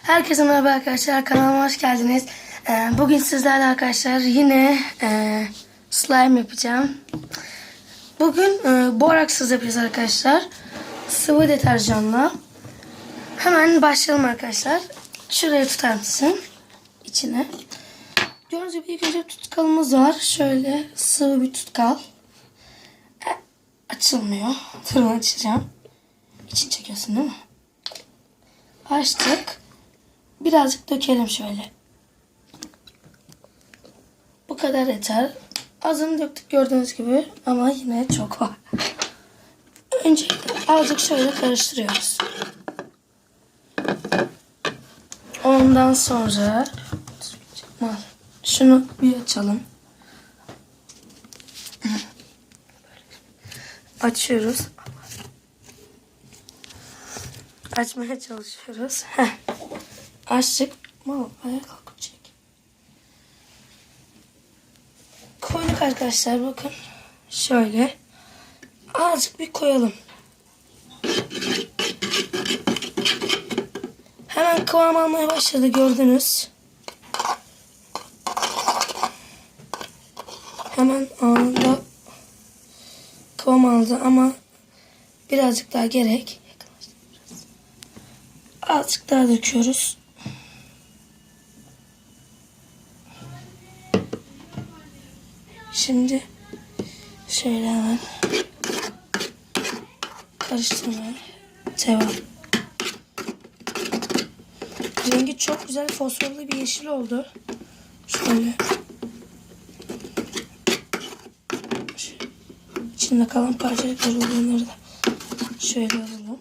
Herkese merhaba arkadaşlar, kanalıma hoş geldiniz. Bugün sizlerle arkadaşlar yine slime yapacağım. Bugün boraksız yapacağız arkadaşlar. Sıvı deterjanla. Hemen başlayalım arkadaşlar. Şuraya tutar mısın? İçine. Gördüğünüz gibi ilk önce tutkalımız var. Şöyle sıvı bir tutkal. Açılmıyor. Durun açacağım. İçini çekiyorsun değil mi? Açtık. Birazcık dökelim şöyle. Bu kadar yeter. Azını döktük gördüğünüz gibi ama yine çok var. Öncelikle azıcık şöyle karıştırıyoruz. Ondan sonra şunu bir açalım. Açıyoruz. Açmaya çalışıyoruz. Açtık. Ayağa kalkacak. Koyduk arkadaşlar, bakın. Şöyle. Azıcık bir koyalım. Hemen kıvam almaya başladı, gördünüz. Hemen anında kıvam aldı ama birazcık daha gerek. Azıcık daha döküyoruz. Şimdi şöyle hemen karıştırmaya devam. Rengi çok güzel, fosforlu bir yeşil oldu. Şöyle. İçinde kalan parçacıklar olanları da şöyle alalım.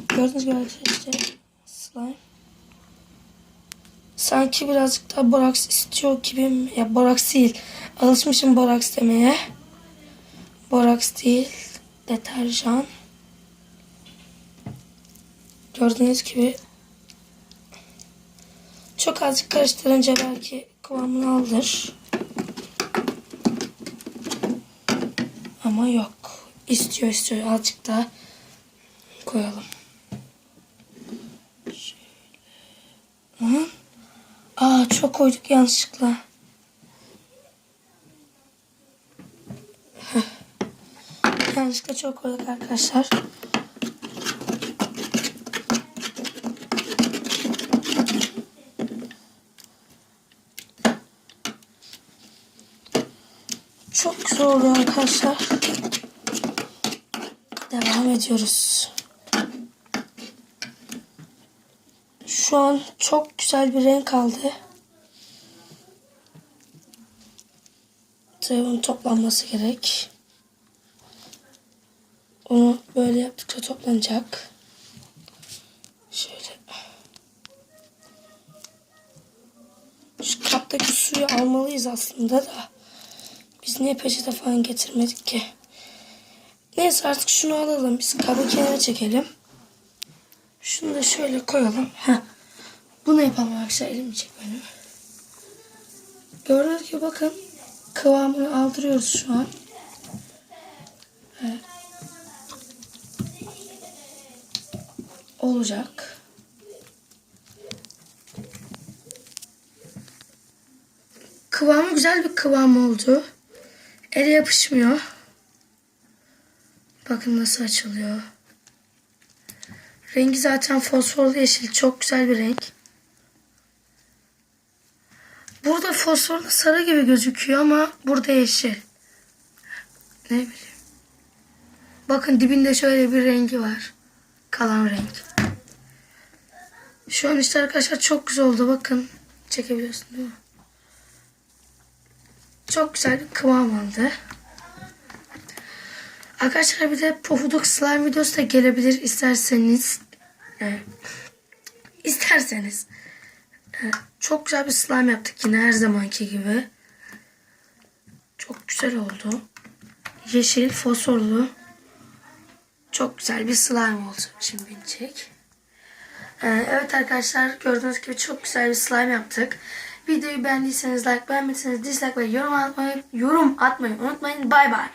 Gördüğünüz gibi arkadaşlar slime. Sanki birazcık daha boraks istiyor gibi. Ya boraks değil. Alışmışım boraks demeye. Boraks değil. Deterjan. Gördüğünüz gibi. Çok azıcık karıştırınca belki kıvamını alır. Ama yok. İstiyor. Azıcık daha koyalım. Şöyle. Çok koyduk yanlışlıkla. Yanlışlıkla çok koyduk arkadaşlar. Çok güzel oluyor arkadaşlar. Devam ediyoruz. Şu an çok güzel bir renk aldı. Tabii bunun toplanması gerek. Onu böyle yaptıkça toplanacak. Şöyle. Şu kaptaki suyu almalıyız aslında da. Biz niye peçete falan getirmedik ki? Neyse artık şunu alalım. Biz kabı kenara çekelim. Şunu da şöyle koyalım. Bunu yapalım arkadaşlar. Elimi çek benim. Gördüğünüz gibi bakın. Kıvamını aldırıyoruz şu an. Evet. Olacak. Kıvamı güzel bir kıvam oldu. Ele yapışmıyor. Bakın nasıl açılıyor. Rengi zaten fosforlu yeşil. Çok güzel bir renk. Burada fosforlu sarı gibi gözüküyor ama burada yeşil. Ne bileyim. Bakın dibinde şöyle bir rengi var. Kalan renk. Şu an işte arkadaşlar çok güzel oldu. Bakın. Çekebiliyorsun değil mi? Çok güzel bir kıvam aldı. Arkadaşlar bir de pofuduk slime videosu da gelebilir isterseniz. İsterseniz. Çok güzel bir slime yaptık yine her zamanki gibi. Çok güzel oldu. Yeşil, fosforlu. Çok güzel bir slime oldu. Şimdi binecek. Evet arkadaşlar, gördüğünüz gibi çok güzel bir slime yaptık. Videoyu beğendiyseniz like, beğenmediyseniz dislike ve yorum atmayı unutmayın. Bay bay.